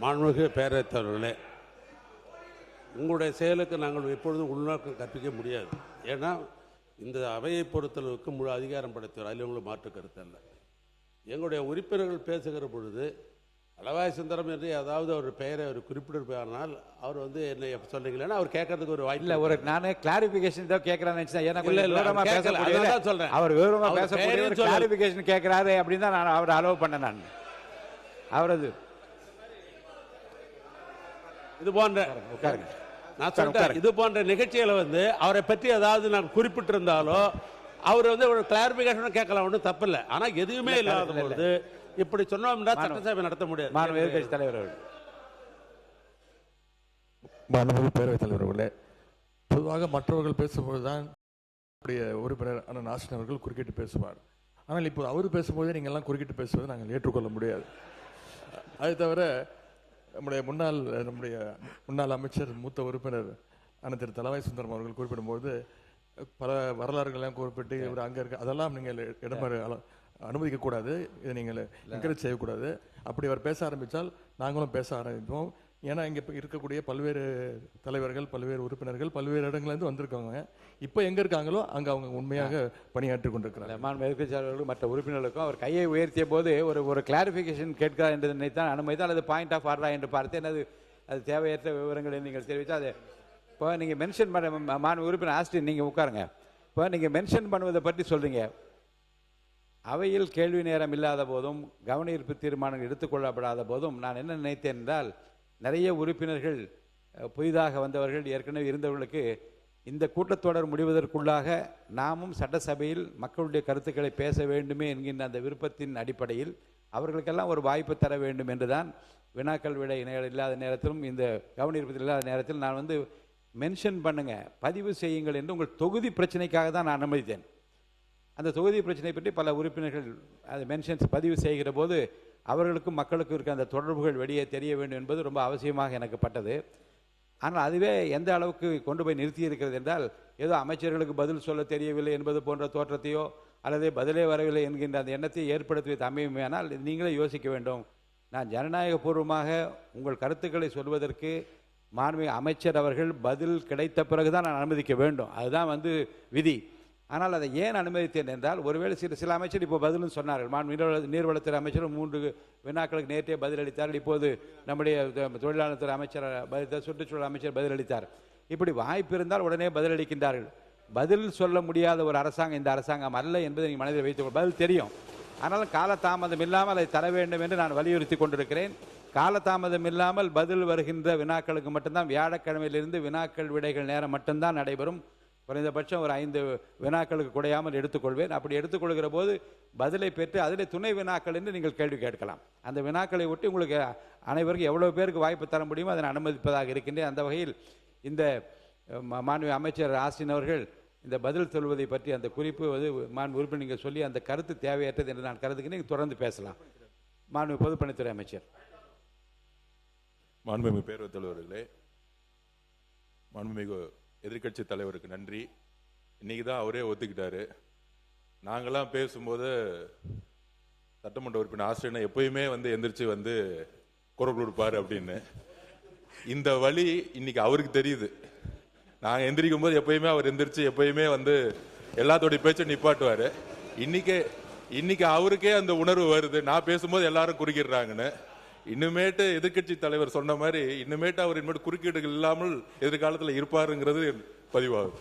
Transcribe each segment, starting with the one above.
மாண்புமிகு பேரவைத் தலைவர்களே, உங்களுடைய செயலுக்கு நாங்கள் எப்பொழுதும் உள்நோக்கம் கற்பிக்க முடியாது. ஏன்னா இந்த அவையை பொறுத்தளவுக்கு முழு அதிகாரம் படைத்தவர், அதில் உங்களுக்கு மாற்று கருத்து அல்ல. எங்களுடைய உறுப்பினர்கள் பேசுகிற பொழுது அளவாய் சுந்தரம் என்று ஏதாவது ஒரு பெயரை அவர் குறிப்பிட்டிருப்பார்னால் அவர் வந்து என்ன சொன்னீங்களா அவர் கேட்கறதுக்கு ஒரு வாய்ப்பு இல்லை. ஒரு நானே கிளாரிஃபிகேஷன் தான் கேட்கறான்னு நினைச்சேன். ஏன்னா விவரமா சொல்றேன், அவர் விவரமா பேசக்கூடிய கிளாரிஃபிகேஷன் கேட்கிறாரு அப்படின்னு தான் நான் அவரை அலோவ் பண்ணேன். நான் அவரது இது போன்ற நான் சொல்றேன், இது போன்ற நிகழ்ச்சிகளை வந்து அவரை பற்றி ஏதாவது நான் குறிப்பிட்டிருந்தாலோ அவர் வந்து ஒரு கிளாரிபிகேஷன் கேட்கலாம், ஒன்றும் தப்பு இல்லை. ஆனா எதுவுமே இல்லாத பொழுது இப்படி சொன்னோம்னா சட்டசபை நடத்த முடியாது. மாண்புமிகு எதிர்க்கட்சி தலைவர் அவர்கள். மாண்புமிகு பேரவைத் தலைவர் அவர்களே, பொதுவாக மற்றவர்கள் பேசும்போதுதான் உறுப்பினர் அண்ணன் நாசின் அவர்கள் குறுக்கிட்டு பேசுவார். ஆனால் இப்போ அவர் பேசும்போதே நீங்கள் எல்லாம் குறுக்கிட்டு பேசுவதை நாங்கள் ஏற்றுக்கொள்ள முடியாது. அது தவிர நம்முடைய முன்னாள் அமைச்சர் மூத்த உறுப்பினர் அண்ணன் திரு தளவாய் சுந்தரம் அவர்கள் குறிப்பிடும்போது பல வரலாறுகள்லாம் குறிப்பிட்டு இவர் அங்கே இருக்க அதெல்லாம் நீங்கள் இடம்பெற அனுமதிக்கக்கூடாது, இதை நீங்கள் என்கரேஜ் செய்யக்கூடாது. அப்படி அவர் பேச ஆரம்பித்தால் நாங்களும் பேச ஆரம்பிப்போம். ஏன்னா இங்கே இருக்கக்கூடிய பல்வேறு தலைவர்கள், பல்வேறு உறுப்பினர்கள் பல்வேறு இடங்கள்லேருந்து வந்திருக்காங்க. இப்போ எங்கே இருக்காங்களோ அங்கே அவங்க உண்மையாக பணியாற்றி கொண்டிருக்கிறாங்க. மாண்புமிகு எதிர்க்கட்சியாளர்களுக்கும் மற்ற உறுப்பினர்களுக்கும் அவர் கையை உயர்த்திய போது ஒரு கிளாரிஃபிகேஷன் கேட்கிறார் என்று நினைத்தான் அனுமதித்தால் அது பாயிண்ட் ஆஃப் ஆர்டரா என்று பார்த்தேன். அது தேவையற்ற விவரங்களை நீங்கள் தெரிவித்தால் அது இப்போ நீங்கள் மென்ஷன் பண்ண மாண்பு உறுப்பினர் ஆஸ்டின் நீங்கள் உட்காருங்க. இப்போ நீங்கள் மென்ஷன் பண்ணுவதை பற்றி சொல்கிறீங்க. அவையில் கேள்வி நேரம் இல்லாத போதும் கவனஈர்ப்பு தீர்மானங்கள் எடுத்துக்கொள்ளப்படாத போதும் நான் என்ன நினைத்தேன் என்றால், நிறைய உறுப்பினர்கள் புதிதாக வந்தவர்கள் ஏற்கனவே இருந்தவர்களுக்கு இந்த கூட்டத்தொடர் முடிவதற்குள்ளாக நாமும் சட்டசபையில் மக்களுடைய கருத்துக்களை பேச வேண்டுமே என்கின்ற அந்த விருப்பத்தின் அடிப்படையில் அவர்களுக்கெல்லாம் ஒரு வாய்ப்பு தர வேண்டும் என்றுதான் வினாக்கள் விட இல்லாத நேரத்திலும் இந்த கவனஈர்ப்பத்தில் இல்லாத நேரத்தில் நான் வந்து மென்ஷன் பண்ணுங்க, பதிவு செய்யுங்கள் என்று உங்கள் தொகுதி பிரச்சனைக்காக தான் நான் அனுமதித்தேன். அந்த தொகுதி பிரச்சனை பற்றி பல உறுப்பினர்கள் அது மென்ஷன்ஸ் பதிவு செய்கிற போது அவர்களுக்கும் மக்களுக்கும் இருக்க அந்த தொடர்புகள் வெளியே தெரிய வேண்டும் என்பது ரொம்ப அவசியமாக எனக்கு பட்டது. ஆனால் அதுவே எந்த அளவுக்கு கொண்டு போய் நிறுத்தி இருக்கிறது என்றால், ஏதோ அமைச்சர்களுக்கு பதில் சொல்ல தெரியவில்லை என்பது போன்ற தோற்றத்தையோ அல்லது பதிலே வரவில்லை என்கின்ற அந்த எண்ணத்தை ஏற்படுத்துவது அமையுமேனால் நீங்களே யோசிக்க வேண்டும். நான் ஜனநாயக பூர்வமாக உங்கள் கருத்துக்களை சொல்வதற்கு மாண்புமிகு அமைச்சர் அவர்கள் பதில் கிடைத்த பிறகுதான் நான் அனுமதிக்க வேண்டும். அதுதான் வந்து விதி. ஆனால் அதை ஏன் அனுமதித்தேன் என்றால், ஒருவேளை சில அமைச்சர் இப்போ பதிலும் சொன்னார்கள். நீர்வளத்துறை அமைச்சர் 3 வினாக்களுக்கு நேற்றே பதிலளித்தார்கள். இப்போது நம்முடைய தொழிலாளர் துறை அமைச்சர் சுற்றுச்சூழல் அமைச்சர் பதிலளித்தார். இப்படி வாய்ப்பு இருந்தால் உடனே பதிலளிக்கின்றார்கள். பதில் சொல்ல முடியாத ஒரு அரசாங்கம் இந்த அரசாங்கம் அல்ல என்பதை நீங்கள் மனதில் வைத்துக்கொள்ள. பதில் தெரியும், ஆனாலும் காலதாமதம் இல்லாமல் அதை தர வேண்டும் என்று நான் வலியுறுத்தி கொண்டிருக்கிறேன். காலதாமதம் இல்லாமல் பதில் வருகின்ற வினாக்களுக்கு மட்டும்தான் வியாழக்கிழமையிலிருந்து வினாக்கள் விடைகள் நேரம் மட்டும்தான் நடைபெறும். குறைந்தபட்சம் ஒரு 5 வினாக்களுக்கு குறையாமல் எடுத்துக்கொள்வேன். அப்படி எடுத்துக்கொள்கிற போது பதிலை பெற்று அதில் துணை வினாக்கள் என்று நீங்கள் கேள்வி கேட்கலாம். அந்த வினாக்களை ஒட்டி உங்களுக்கு அனைவருக்கும் எவ்வளவு பேருக்கு வாய்ப்பு தர முடியுமோ அதை அனுமதிப்பதாக இருக்கின்றேன். அந்த வகையில் இந்த மாண்புமிகு அமைச்சர் ஆஸ்டின் அவர்கள் இந்த பதில் சொல்வதை பற்றி அந்த குறிப்பு மாண்பு உறுப்பினர் நீங்கள் சொல்லி அந்த கருத்து தேவையற்றது என்று நான் கருதுகிறேன். தொடர்ந்து பேசலாம். மாண்புமிகு பொதுப்பணித்துறை அமைச்சர். மாண்புமிகு பேரவைத் தலைவர்களே, மாண்புமிகு எதிர்கட்சி தலைவருக்கு நன்றி. இன்னைக்கு தான் அவரே ஒத்துக்கிட்டாரு. நாங்களாம் பேசும்போது சட்டமன்ற உறுப்பினர் ஆஸ்திரேலியா எப்பயுமே எந்திரிச்சு குரல் கொடுப்பாரு அப்படின்னு. இந்த வழி இன்னைக்கு அவருக்கு தெரியுது. நாங்கள் எந்திரிக்கும் போது எப்பயுமே அவர் எந்திரிச்சு எப்பயுமே எல்லாத்தோடைய பேச்சும் நிப்பாட்டுவாரு. இன்னைக்கு அவருக்கே அந்த உணர்வு வருது, நான் பேசும்போது எல்லாரும் குறுக்கிடுறாங்கன்னு. இன்னுமேட்டு எதிர்கட்சி தலைவர் சொன்ன மாதிரி இன்னுமேட்டு அவர் இனிமேட்டு குறுக்கீடுகள் இல்லாமல் எதிர்காலத்தில் இருப்பாருங்கிறது பதிவாகும்.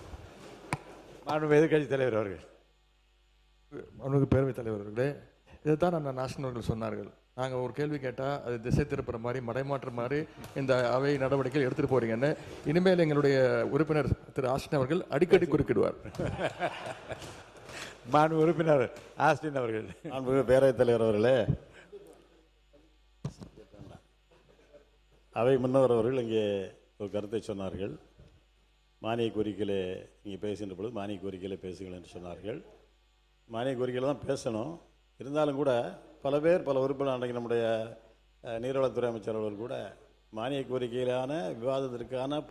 எதிர்கட்சி தலைவர் அவர்கள். பேரவைத் தலைவர்களே, இதைத்தான் அந்த நாசினர்கள் சொன்னார்கள். நாங்கள் ஒரு கேள்வி கேட்டால் அது திசை திருப்புற மாதிரி மடைமாற்ற மாதிரி இந்த அவை நடவடிக்கைகள் எடுத்துகிட்டு போறீங்கன்னு இனிமேல் எங்களுடைய உறுப்பினர் திரு ஆஸ்டின் அவர்கள் அடிக்கடி குறுக்கிடுவார். மாண்பு உறுப்பினர் ஆஸ்டின் அவர்கள். மாண்புமிகு பேரவைத் தலைவர் அவர்களே, அவை முன்னவர் அவர்கள் இங்கே ஒரு கருத்தை சொன்னார்கள். மானிய கோரிக்கையிலே இங்கே பேசுகின்ற பொழுது மானிய கோரிக்கையிலே பேசுங்கள் என்று சொன்னார்கள். மானிய கோரிக்கையில் தான் பேசணும். இருந்தாலும் கூட பல பேர் பல உறுப்பினர் அன்றைக்கு நம்முடைய நீர்வளத்துறை அமைச்சர் அவர்கள் கூட மானிய கோரிக்கையிலான விவாதத்திற்கான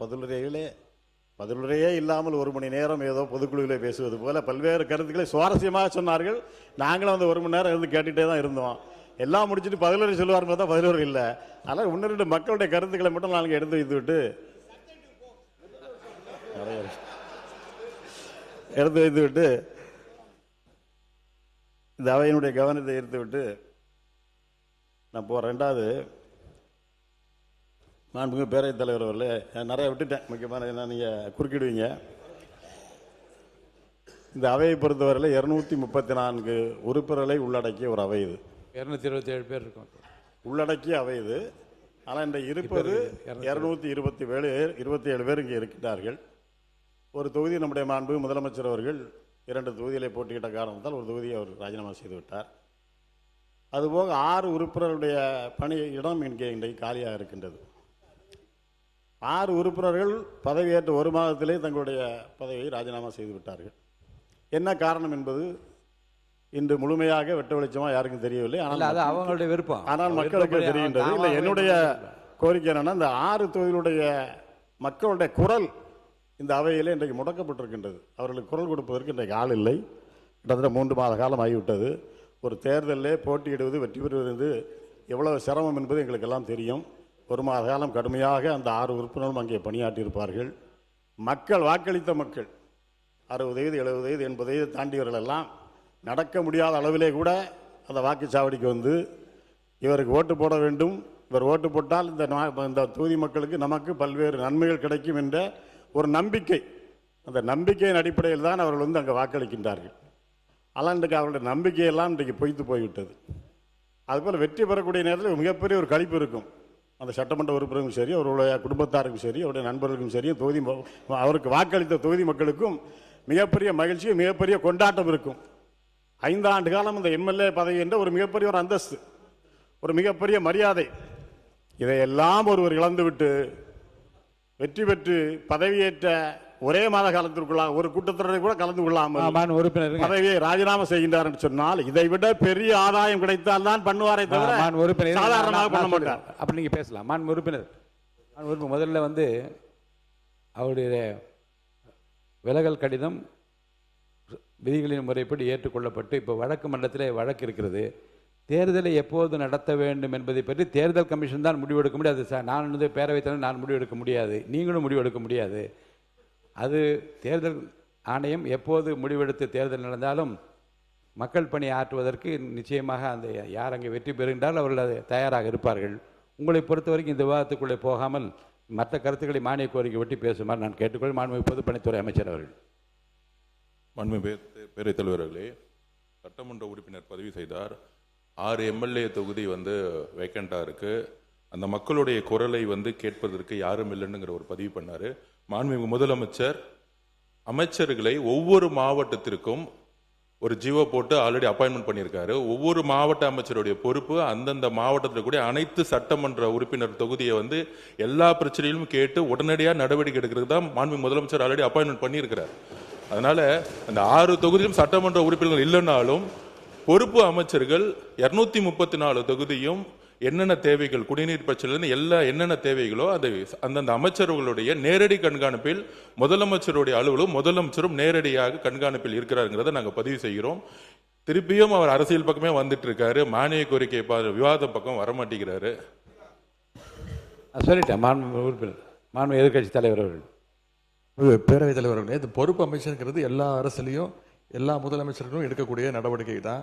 பதிலுரையே இல்லாமல் 1 மணி நேரம் ஏதோ பொதுக்குழுவிலே பேசுவது போல பல்வேறு கருத்துக்களை சுவாரஸ்யமாக சொன்னார்கள். நாங்களும் 1 மணி நேரம் இருந்து கேட்டுகிட்டே தான் இருந்தோம். எல்லாம் முடிச்சுட்டு 11 சொல்லுவார் பார்த்தா 11 இல்லை. அதனால் ஒன்று ரெண்டு மக்களுடைய கருத்துக்களை மட்டும் நாங்கள் எடுத்து வைத்து விட்டு இந்த அவையினுடைய கவனத்தை ஈர்த்து விட்டு நான் போகிறேன். ரெண்டாவது, மாண்புமிகு பேரவைத் தலைவர் அவர்களே, நிறைய விட்டுட்டேன், முக்கியமான என்ன நீங்கள் குறுக்கிடுவீங்க. இந்த அவையை பொறுத்தவரையில் 234 உறுப்பினர்களை உள்ளடக்கிய ஒரு அவை இது. 227 பேர் இருக்கும் உள்ளடக்கிய அவை இது. ஆனால் இன்றைக்கு இருப்பது 227 பேர் இங்கே இருக்கிறார்கள். ஒரு தொகுதி நம்முடைய மாண்பு முதலமைச்சர் அவர்கள் 2 தொகுதிகளை போட்டியிட்ட காரணத்தால் ஒரு தொகுதியை அவர் ராஜினாமா செய்து விட்டார். அதுபோக 6 உறுப்பினர்களுடைய பணி இடம் இங்கே இன்றைக்கு காலியாக இருக்கின்றது. 6 உறுப்பினர்கள் பதவியேற்ற 1 மாதத்திலே தங்களுடைய பதவியை ராஜினாமா செய்து விட்டார்கள். என்ன காரணம் என்பது இன்று முழுமையாக வெட்ட வெளிச்சமாக யாருக்கும் தெரியவில்லை. ஆனால் அவங்களுடைய விருப்பம், ஆனால் மக்களுக்கு தெரிகின்றது. இல்லை, என்னுடைய கோரிக்கை என்னன்னா, இந்த 6 தொகுதிகளுடைய மக்களுடைய குரல் இந்த அவையிலே இன்றைக்கு முடக்கப்பட்டிருக்கின்றது. அவர்களுக்கு குரல் கொடுப்பதற்கு இன்றைக்கு ஆள் இல்லை. கிட்டத்தட்ட 3 மாத காலம் ஆகிவிட்டது. ஒரு தேர்தலிலே போட்டியிடுவது, வெற்றி பெறுவது எவ்வளவு சிரமம் என்பது எங்களுக்கெல்லாம் தெரியும். 1 மாத காலம் கடுமையாக அந்த 6 உறுப்பினரும் அங்கே பணியாற்றியிருப்பார்கள். மக்கள், வாக்களித்த மக்கள் 60 வயது 70 வயது 80 வயது தாண்டியவர்கள் எல்லாம் நடக்க முடியாத அளவிலே கூட அந்த வாக்குச்சாவடிக்கு வந்து இவருக்கு ஓட்டு போட வேண்டும், இவர் ஓட்டு போட்டால் இந்த தொகுதி மக்களுக்கு நமக்கு பல்வேறு நன்மைகள் கிடைக்கும் என்ற ஒரு நம்பிக்கை, அந்த நம்பிக்கையின் அடிப்படையில் தான் அவர்கள் வந்து அங்கே வாக்களிக்கின்றார்கள். ஆனால் இன்றைக்கு அவருடைய நம்பிக்கையெல்லாம் இன்றைக்கு பொய்த்து போய்விட்டது. அதுபோல் வெற்றி பெறக்கூடிய நேரத்தில் மிகப்பெரிய ஒரு களிப்பு இருக்கும். அந்த சட்டமன்ற உறுப்பினருக்கும் சரி, அவருடைய குடும்பத்தாருக்கும் சரி, அவருடைய நண்பர்களுக்கும் சரி, தொகுதி அவருக்கு வாக்களித்த தொகுதி மக்களுக்கும் மிகப்பெரிய மகிழ்ச்சி, மிகப்பெரிய கொண்டாட்டம் இருக்கும். 5 ஆண்டு காலம் இந்த எம்எல்ஏ பதவி என்ற ஒரு மிகப்பெரிய ஒரு அந்தஸ்து, ஒரு மிகப்பெரிய மரியாதை, இதையெல்லாம் ஒருவர் இழந்துவிட்டு வெற்றி பெற்று பதவியேற்ற ஒரே மாத காலத்திற்குள்ளாக ஒரு கூட்டத்தொடரை கூட கலந்து கொள்ளாமல் பதவியை ராஜினாமா செய்கின்றார் என்று சொன்னால் இதை விட பெரிய ஆதாயம் கிடைத்தால் தான் பண்ணுவாரே தவிர சாதாரணமாக பண்ண மாட்டார். அப்படி நீங்க பேசலாம். மாண்பு உறுப்பினர், முதல்ல வந்து அவருடைய விலகல் கடிதம் விதிகளின் முறைப்படி ஏற்றுக்கொள்ளப்பட்டு இப்போ வழக்கு மன்றத்தில் வழக்கு இருக்கிறது. தேர்தலை எப்போது நடத்த வேண்டும் என்பதை பற்றி தேர்தல் கமிஷன் தான் முடிவெடுக்க முடியாது. நான் வந்து பேரவைத் தலைவர் நான் முடிவெடுக்க முடியாது, நீங்களும் முடிவெடுக்க முடியாது. அது தேர்தல் ஆணையம் எப்போது முடிவெடுத்து தேர்தல் நடந்தாலும் மக்கள் பணி ஆற்றுவதற்கு நிச்சயமாக அந்த யார் அங்கே வெற்றி பெறுகின்றால் அவர்கள் அது தயாராக இருப்பார்கள். உங்களை பொறுத்த வரைக்கும் இந்த விவாதத்துக்குள்ளே போகாமல் மற்ற கருத்துக்களை மானிய கோரிக்கை ஒட்டி பேசுமாறு நான் கேட்டுக்கொள். மாண்புமிகு பொதுப்பணித்துறை அமைச்சர் அவர்கள். மாண்புமிகு பேரவைத் தலைவர்களே, சட்டமன்ற உறுப்பினர் பதிவு செய்தார். 6 எம்எல்ஏ தொகுதி வந்து வேக்கண்டாக இருக்குது. அந்த மக்களுடைய குரலை வந்து கேட்பதற்கு யாரும் இல்லைன்னுங்கிற ஒரு பதிவு பண்ணார். மாண்புமிகு முதலமைச்சர் அமைச்சர்களை ஒவ்வொரு மாவட்டத்திற்கும் ஒரு ஜிஓ போட்டு ஆல்ரெடி அப்பாயின்மெண்ட் பண்ணியிருக்காரு. ஒவ்வொரு மாவட்ட அமைச்சருடைய பொறுப்பு அந்தந்த மாவட்டத்தில் கூட அனைத்து சட்டமன்ற உறுப்பினர் தொகுதியை வந்து எல்லா பிரச்சனையிலும் கேட்டு உடனடியாக நடவடிக்கை எடுக்கிறது தான் மாண்புமிகு முதலமைச்சர் ஆல்ரெடி அப்பாயின்மெண்ட் பண்ணியிருக்கிறார். அதனால அந்த 6 தொகுதியிலும் சட்டமன்ற உறுப்பினர்கள் இல்லைன்னாலும் பொறுப்பு அமைச்சர்கள் 234 தொகுதியும் என்னென்ன தேவைகள், குடிநீர் பிரச்சனை என்னென்ன தேவைகளோ அதை அந்தந்த அமைச்சர்களுடைய நேரடி கண்காணிப்பில் முதலமைச்சருடைய அலுவலும் முதலமைச்சரும் நேரடியாக கண்காணிப்பில் இருக்கிறாருங்கிறத நாங்கள் பதிவு செய்கிறோம். திருப்பியும் அவர் அரசியல் பக்கமே வந்துட்டு இருக்காரு, மானிய கோரிக்கை விவாதம் பக்கம் வரமாட்டேங்கிறாரு. சொல்லிட்டேன். மாண்பு எதிர்கட்சி தலைவர் அவர்கள். பேரவைத் தலைவர்களே, இந்த பொறுப்பு அமைச்சருங்கிறது எல்லா அரசுலையும் எல்லா முதலமைச்சர்களும் எடுக்கக்கூடிய நடவடிக்கை தான்.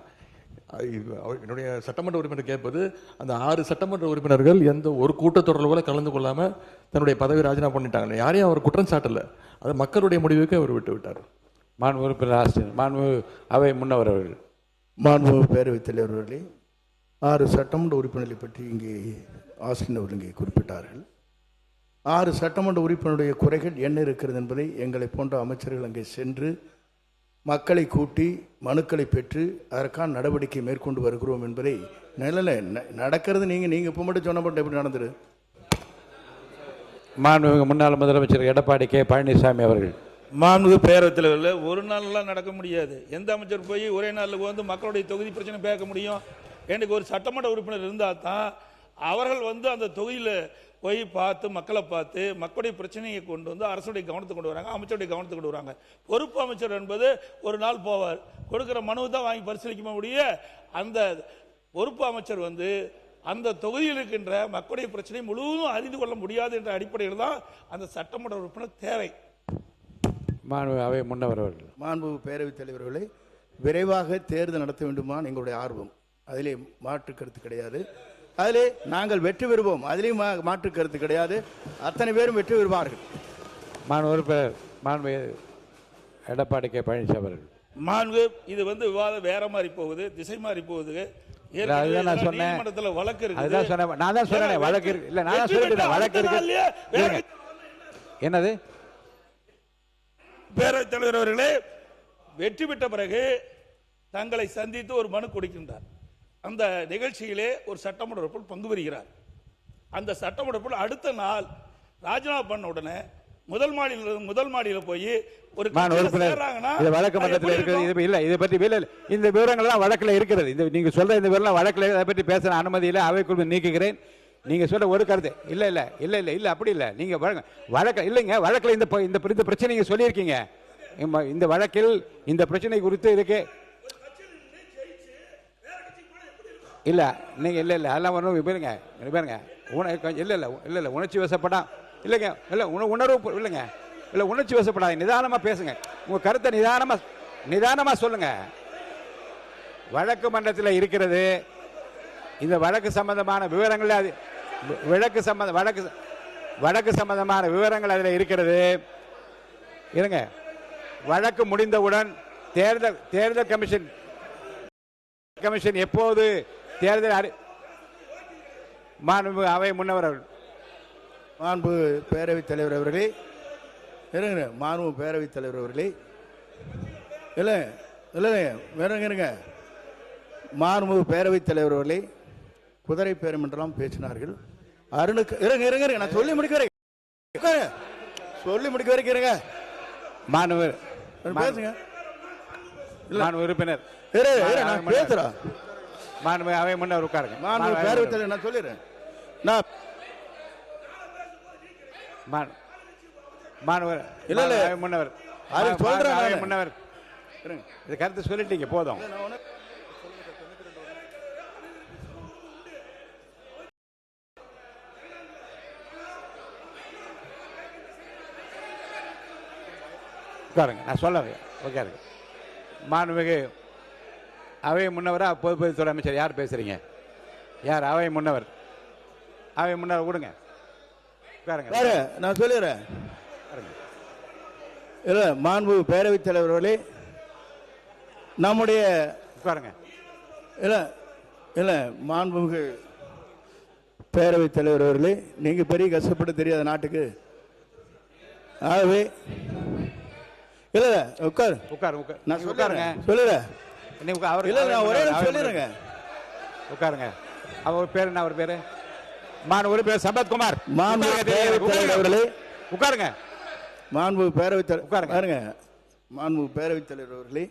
என்னுடைய சட்டமன்ற உறுப்பினர் கேட்பது, அந்த 6 சட்டமன்ற உறுப்பினர்கள் எந்த ஒரு கூட்டத்தொடரில் கூட கலந்து கொள்ளாமல் தன்னுடைய பதவி ராஜினாமா பண்ணிட்டாங்க. யாரையும் அவர் குற்றம் சாட்டல, அது மக்களுடைய முடிவுக்கு அவர் விட்டு விட்டார். மாண்பு உறுப்பினர் ஆஸ்டின், மாண்பு அவை முன்னவர் அவர்கள். மாண்பு பேரவைத் தலைவர்களே, 6 சட்டமன்ற உறுப்பினர்களை பற்றி இங்கே ஆஸ்டின் அவர்கள் இங்கே குறிப்பிட்டார்கள். 6 சட்டமன்ற உறுப்பினருடைய குறைகள் என்ன இருக்கிறது என்பதை எங்களை போன்ற அமைச்சர்கள் அங்கே சென்று மக்களை கூட்டி மனுக்களை பெற்று அதற்கான நடவடிக்கை மேற்கொண்டு வருகிறோம் என்பதை நடக்கிறது. நீங்கள் இப்போ மட்டும் சொன்ன மட்டும் எப்படி நடந்துரு? மாண்புமிகு முன்னாள் முதலமைச்சர் எடப்பாடி கே பழனிசாமி அவர்கள். மாண்புமிகு பேரவைத் தலைவர்கள், ஒரு நாள்லாம் நடக்க முடியாது. எந்த அமைச்சர் போய் ஒரே நாளில் வந்து மக்களுடைய தொகுதி பிரச்சனை பேச முடியும்? எனக்கு ஒரு சட்டமன்ற உறுப்பினர் இருந்தால் தான் அவர்கள் வந்து அந்த தொகுதியில் போய் பார்த்து மக்களை பார்த்து மக்களுடைய பிரச்சனையை கொண்டு வந்து அரசுடைய கவனத்துக்கு கொண்டு வராங்க, அமைச்சருடைய கவனத்துக்கு கொண்டு வராங்க. பொறுப்பு அமைச்சர் என்பது ஒரு நாள் போவார், கொடுக்குற மனுவை தான் வாங்கி பரிசீலிக்க முடிய அந்த பொறுப்பு அமைச்சர் வந்து அந்த தொகுதியில் இருக்கின்ற மக்களுடைய பிரச்சனை முழுவதும் அறிந்து கொள்ள முடியாது என்ற அடிப்படையில் தான் அந்த சட்டமன்ற உறுப்பினர் தேவை. அவை முன்னவர் அவர்கள். மாண்புமிகு பேரவைத் தலைவர்களை விரைவாக தேர்தல் நடத்த வேண்டுமா எங்களுடைய ஆர்வம், அதிலே மாற்று கருத்து கிடையாது. அதிலே நாங்கள் வெற்றி பெறுவோம், அதிலேயும் மாற்று கருத்து கிடையாது. அத்தனை பேரும் வெற்றி பெறுவார்கள். மாண்பு எடப்பாடி கே பழனிசாமி அவர்கள். மாண்பு இது வந்து விவாதம் வேற மாதிரி போகுது, திசை மாதிரி போகுது. அதுதான் நான் சொன்னேன். வழக்கு இருக்கு. அதுதான் சொன்னேன். நான் தான் சொன்னேன் வழக்கு இருக்கு. இல்ல நான் தான் சொல்லிட்டேன் வழக்கு இருக்கு. என்னது? பேரவைத் தலைவர் அவர்களே வெற்றி பெற்ற பிறகு தங்களை சந்தித்து ஒரு மனு கொடுக்கின்றார். அந்த நிகழ்ச்சியிலே ஒரு சட்டமன்ற உறுப்பினர் பங்கு பெறுகிறார். அந்த சட்டமன்ற உறுப்பினர் அடுத்த நாள் ராஜினாமா பண்ண உடனே முதல் மாடியில போய் ஒரு வழக்கு மன்றத்தில் இருக்கிறது. இல்ல இதை பற்றி இந்த விவரங்கள் எல்லாம் வழக்கில் இருக்கிறது. இந்த நீங்க சொல்ற இந்த விவரம் வழக்கில் அதை பற்றி பேசுற அனுமதி இல்லை, அவைக்குள் நீக்குகிறேன். நீங்க சொல்ற ஒரு கருத்து இல்ல இல்ல இல்ல இல்ல இல்ல அப்படி இல்ல. நீங்க வழக்கு இல்லைங்க, வழக்கில் இந்த பிரச்சனை நீங்க சொல்லியிருக்கீங்க. இந்த வழக்கில் இந்த பிரச்சனை குறித்து இருக்கு இல்ல நீங்க இல்ல இல்ல அதெல்லாம் ஒன்றும் பாருங்க இல்ல இல்ல இல்ல இல்ல உணர்ச்சி வசப்படா இல்லைங்க, இல்ல உணர்வு இல்லைங்க, இல்ல உணர்ச்சி வசப்படாது. நிதானமா பேசுங்க, உங்க கருத்தை நிதானமா சொல்லுங்க. வழக்கு மன்றத்தில் இருக்கிறது. இந்த வழக்கு சம்பந்தமான விவரங்கள் அது வழக்கு சம்பந்தமான விவரங்கள் அதில் இருக்கிறது. இருங்க, வழக்கு முடிந்தவுடன் தேர்தல் கமிஷன் எப்போது தேர்தல் மாண்பு அவை முன்னவர் மாண்பு பேரவைத் தலைவர் அவர்களே, இருங்க மாண்பு பேரவைத் தலைவர் அவர்களே, இல்லை இல்லைங்க இருங்க. மாண்பு பேரவைத் தலைவர் அவர்களே குதிரை பேரம் என்றெல்லாம் பேசினார்கள். அருணுக்கு இருங்க இருங்க நான் சொல்லி முடிக்க வரைக்கும் இருங்க. மாணவர் பேசுங்க. உறுப்பினர் பேசுறா மாண்பு அவை முன்னவர் உட்காருங்க. மாண்பு பேரவைத் தலைவர் நான் சொல்லிடுறேன். நான் மாணவர் இல்ல இல்ல முன்னவர் அது சொல்றேன். முன்னவர் இது கருத்து சொல்லிட்டீங்க போதும். உட்காருங்க, நான் சொல்லுறேன். உட்காருங்க. மாண்புமிகு அவை முன்னவரா பொதுப்பணித்துறை அமைச்சர் யார் பேசுறீங்க? யார்? அவை முன்னவர் கொடுங்க. நான் சொல்லிடுறேன். இல்ல மாண்பு பேரவைத் தலைவர்களே நம்முடைய உட்காருங்க. இல்ல இல்ல மாண்புமிகு பேரவைத் தலைவர் அவர்களே, நீங்க பெரிய கஷ்டப்பட்டு தெரியாத நாட்டுக்கு. ஆகவே இல்ல உட்காரு நான் உட்காருங்க. சொல்லுறேன். நான் ஒரே சொல்லிடுறேங்க. உட்காருங்க. அவர் பேரு என்ன? அவர் பேரு ஒரு பேர் சம்பத்குமார். மாண்பு பேரவைத் தலைவர் அவர்களே உட்காருங்க. மாண்பு பேரவைத் தலைவர் மாண்பு பேரவைத் தலைவர் அவர்களே,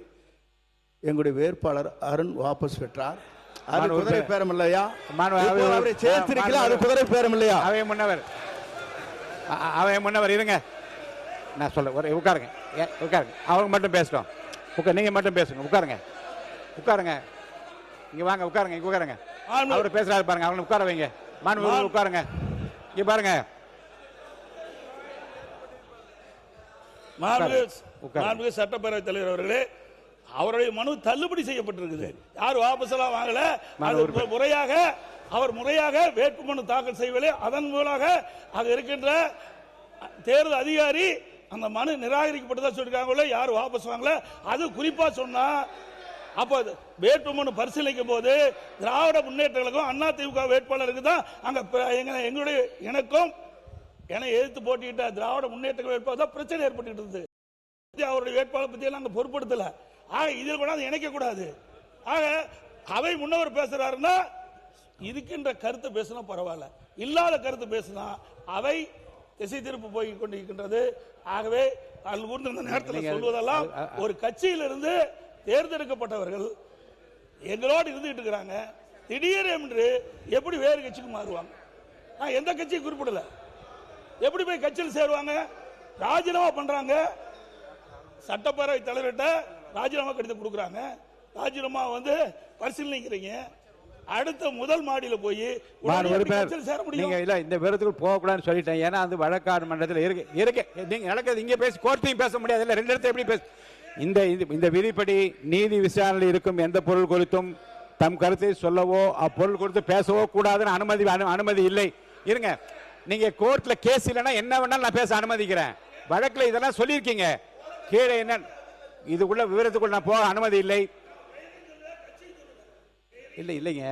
எங்களுடைய வேட்பாளர் அருண் வாபஸ் பெற்றார். அது குதிரை பேரம் இல்லையா? அவரை சேர்த்திருக்கலாம், அது குதிரை பேரம் இல்லையா? அவை முன்னவர் இருங்க, நான் சொல்ல உட்காருங்க. அவங்க மட்டும் பேசட்டும். நீங்க மட்டும் பேசுங்க. உட்காருங்க. இங்க வாங்க, உட்காருங்க. இங்க உட்காருங்க. அவர் பேசுறாரு பாருங்க, அவங்க உட்கார வைங்க. மாண்பு உட்காருங்க. இங்க பாருங்க. மாண்பு சட்டப்பேரவைத் தலைவர் அவர்களே, அவருடைய மனு தள்ளுபடி செய்யப்பட்டிருக்குது. யார் வாபஸ் எல்லாம் வாங்கல. அவர் முறையாக வேட்புமனு தாக்கல் செய்யவில்லை. அதன் மூலமாக அது இருக்கின்ற தேர்தல் அதிகாரி அந்த மனு நிராகரிக்கப்பட்டதா சொல்லிருக்காங்களோ, யார் வாபஸ் வாங்கல. அது குறிப்பா சொன்னா அப்போ வேட்புமனு பரிசீலிக்கும் போது திராவிட முன்னேற்ற கழகம் அதிமுக வேட்பாளருக்கு தான் அங்க எங்களுடைய எனக்கும் என எதிர்த்து போட்டியிட்ட திராவிட முன்னேற்ற வேட்பாளர் தான் பிரச்சனை ஏற்பட்டு இருந்தது. அவருடைய வேட்பாளர் பத்தி எல்லாம் அங்க பொறுப்படுத்தல. ஆக இதில் கூட இணைக்க கூடாது. ஆக அவை முன்னவர் பேசுறாருன்னா இருக்கின்ற கருத்து பேசினா பரவாயில்ல, இல்லாத கருத்து பேசினா அவை திசை திருப்பு போய் கொண்டிருக்கின்றது. ஆகவே இந்த நேரத்தில் சொல்வதெல்லாம் ஒரு கட்சியிலிருந்து தேர்ந்தெடுக்கப்பட்டவர்கள் எங்களோடு இருந்துட்டு இருக்கிறாங்க. திடீரென்று எப்படி வேறு கட்சிக்கு மாறுவாங்க? நான் எந்த கட்சியும் குறிப்பிடல. எப்படி போய் கட்சியில் சேருவாங்க? ராஜினாமா பண்றாங்க. சட்டப்பேரவை தலைவர்கிட்ட ராஜினாமா கடிதம் கொடுக்குறாங்க. ராஜினாமா பரிசீலனைக்கிறீங்க. அடுத்த முதல் மாடியில போய் சேர முடியும். நீங்க இல்ல இந்த விவரத்துக்கு போக கூடாதுன்னு சொல்லிட்டேன். ஏன்னா அது வழக்காடு மன்றத்தில் இருக்கு. நீங்க நடக்கிறது இங்க பேசி கோர்ட்டையும் பேச முடியாது. இல்ல ரெண்டு இடத்துல எப்படி பேச இந்த விதிப்படி நீதி விசாரணையில் இருக்கும் எந்த பொருள் குறித்தும் தம் கருத்தை சொல்லவோ அப்பொருள் குறித்து பேசவோ கூடாதுன்னு அனுமதி இல்லை. இருங்க, நீங்க கோர்ட்ல கேஸ் இல்லைன்னா என்ன வேணாலும் நான் பேச அனுமதிக்கிறேன். வழக்குல இதெல்லாம் சொல்லியிருக்கீங்க. கீழே என்ன இதுக்குள்ள விவரத்துக்குள்ள நான் போக அனுமதி இல்லை. இல்லைங்க,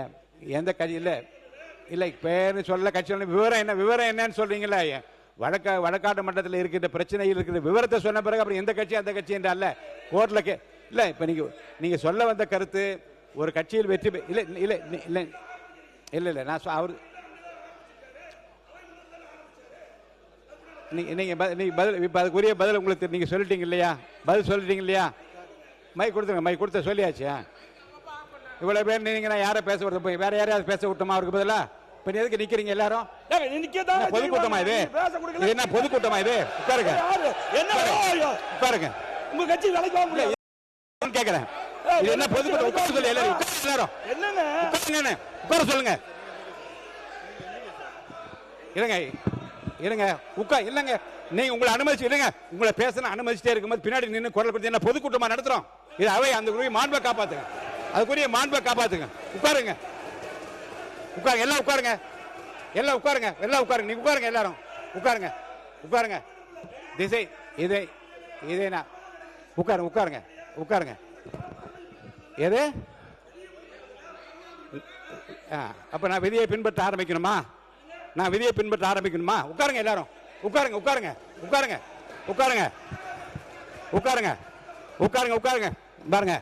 எந்த கட்சி இல்லை பேரு சொல்ல கட்சி விவரம் என்னன்னு சொல்றீங்களா? வழக்காட்டு மன்றத்தில் இருக்கிற பிரச்சனையில் இருக்கிற விவரத்தை சொன்ன பிறகு அப்புறம் எந்த கட்சி அந்த கட்சி என்றால கோர்ட்ல இல்ல. இப்ப நீங்க சொல்ல வந்த கருத்து ஒரு கட்சியில் வெற்றி இல்ல நான் அவர் நீங்க அதுக்குரிய பதில் உங்களுக்கு நீங்க சொல்லிட்டீங்க இல்லையா? பதில் சொல்லிட்டீங்க இல்லையா? மை கொடுத்துருங்க. மை கொடுத்த சொல்லியாச்சு. இவ்வளவு பேர் நீங்க நான் யாரை பேச விடுறது போய் வேற யாரையாவது பேச விட்டோமா? அவருக்கு பதிலா இப்ப எதுக்கு நிக்கிறீங்க எல்லாரும்? பொதுக்கூட்டமா இது? என்ன பொதுக்கூட்டமா இது? உட்காருங்க. உட்காருங்க. உங்க கட்சி வேலைக்கு வாங்க முடியாது கேக்குறேன். இது என்ன பொதுக்கூட்டம்? உட்கார சொல்லி எல்லாரும் என்னங்க உட்கார சொல்லுங்க. இருங்க உட்கார். இல்லங்க நீங்க உங்களை அனுமதிச்சு இல்லங்க, உங்களை பேசணும் அனுமதிச்சுட்டே இருக்கும்போது பின்னாடி நின்று குரல் கொடுத்து என்ன பொதுக்கூட்டமா நடத்துறோம்? இது அவை அந்த மாண்பை காப்பாத்துங்க. அதுக்குரிய மாண்பை காப்பாத்துங்க. உட்காருங்க. உட்காருங்க. எல்லாம் உட்காருங்க. எல்லாம் உட்காருங்க. எல்லாம் உட்காருங்க. நீங்க உட்காருங்க. எல்லாரும் உட்காருங்க. உட்காருங்க. திசை இதே நான் உட்காருங்க. உட்காருங்க. உட்காருங்க. எது அப்ப நான் விதியை பின்பற்ற ஆரம்பிக்கணுமா? நான் விதியை பின்பற்ற ஆரம்பிக்கணுமா? உட்காருங்க. எல்லாரும் உட்காருங்க. உட்காருங்க. உட்காருங்க. உட்காருங்க. உட்காருங்க. உட்காருங்க. உட்காருங்க. பாருங்க,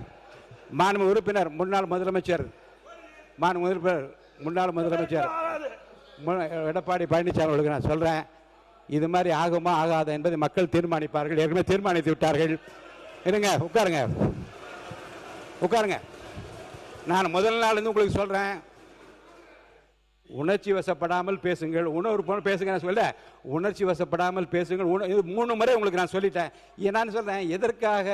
மாண்பு உறுப்பினர் முன்னாள் முதலமைச்சர் எடப்பாடி பழனிசாமி அவர்களுக்கு நான் சொல்றேன், இது மாதிரி ஆகுமா ஆகாத என்பதை மக்கள் தீர்மானிப்பார்கள். ஏற்கனவே தீர்மானித்து விட்டார்கள். இருங்க. உட்காருங்க. உட்காருங்க. நான் முதல் நாள் இருந்து உங்களுக்கு சொல்றேன், உணர்ச்சி வசப்படாமல் பேசுங்கள். உணர்வு பேசுங்க சொல்ல, உணர்ச்சி வசப்படாமல் பேசுங்கள். இது 3 முறை உங்களுக்கு நான் சொல்லிட்டேன். நான் சொல்றேன், எதற்காக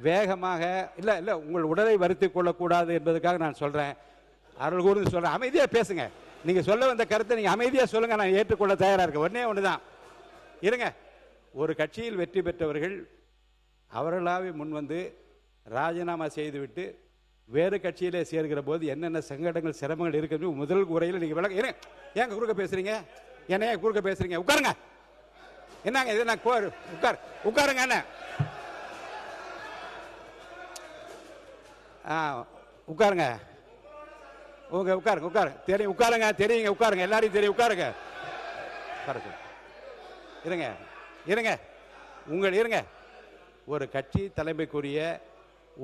வேகமாக இல்ல உங்கள் உடலை வருத்திக் கொள்ளக்கூடாது என்பதற்காக நான் சொல்றேன். அருள் கூர்ந்து சொல்றேன், அமைதியா பேசுங்க. நீங்க சொல்ல வந்த கருத்தை நீங்க அமைதியா சொல்லுங்க, நான் ஏற்றுக்கொள்ள தயாரா இருக்கேன். ஒண்ணுதான். இருங்க, ஒரு கட்சியில் வெற்றி பெற்றவர்கள் அவர்களாவே முன்வந்து ராஜினாமா செய்துவிட்டு வேறு கட்சியிலே சேர்கிற போது என்னென்ன சங்கடங்கள் சிரமங்கள் இருக்கு முதல் உரையில் நீங்க விளக்க. ஏங்க குறுக்க பேசுறீங்க? என்ன குறுக்க பேசுறீங்க? உட்காருங்க. என்னங்க இது? நான் உட்காருங்க. என்ன உட்காருங்க. உட்காருங்க. தெரியும். உட்காருங்க. தெரியுங்க. உட்காருங்க. எல்லாரையும் தெரியும். உட்காருங்க. இருங்க. இருங்க. ஒரு கட்சி தலைமைக்குரிய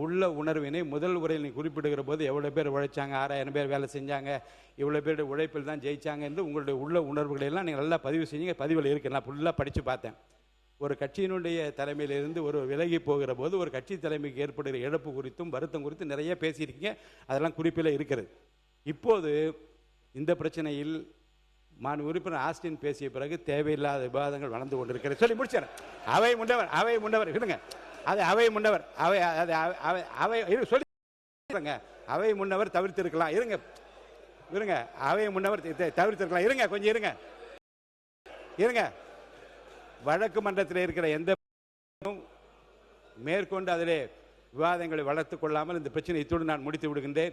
உள்ள உணர்வினை முதல் உரையில் நீ குறிப்பிடுகிற போது எவ்வளவு பேர் உழைச்சாங்க, 6000 பேர் வேலை செஞ்சாங்க, இவ்வளவு பேருடைய உழைப்பில் தான் ஜெயிச்சாங்க என்று உங்களுடைய உள்ள உணர்வுகளை எல்லாம் நீங்கள் நல்லா பதிவு செஞ்சீங்க. பதிவில் இருக்கு, நான் ஃபுல்லாக படித்து பார்த்தேன். ஒரு கட்சியினுடைய தலைமையிலிருந்து ஒரு விலகி போகிற போது ஒரு கட்சி தலைமைக்கு ஏற்படுகிற இழப்பு குறித்தும் வருத்தம் குறித்தும் நிறைய பேசியிருக்கீங்க. அதெல்லாம் குறிப்பில் இருக்கிறது. இப்போது இந்த பிரச்சனையில் உறுப்பினர் ஆஸ்டின் பேசிய பிறகு தேவையில்லாத விவாதங்கள் வளர்ந்து கொண்டிருக்கிறது. சொல்லி முடிச்சார். அவை முன்னவர் இருங்க. அது அவை முன்னவர் சொல்லி அவை முன்னவர் தவிர்த்திருக்கலாம். இருங்க. அவை முன்னவர் தவிர்த்திருக்கலாம். இருங்க, கொஞ்சம் இருங்க. வழக்கு மன்றத்தில் இருக்கிற எந்த மேற்கொண்டு அதிலே விவாதங்களை வளர்த்துக் கொள்ளாமல் இந்த பிரச்சனை இத்துடன் நான் முடித்து விடுகின்றேன்.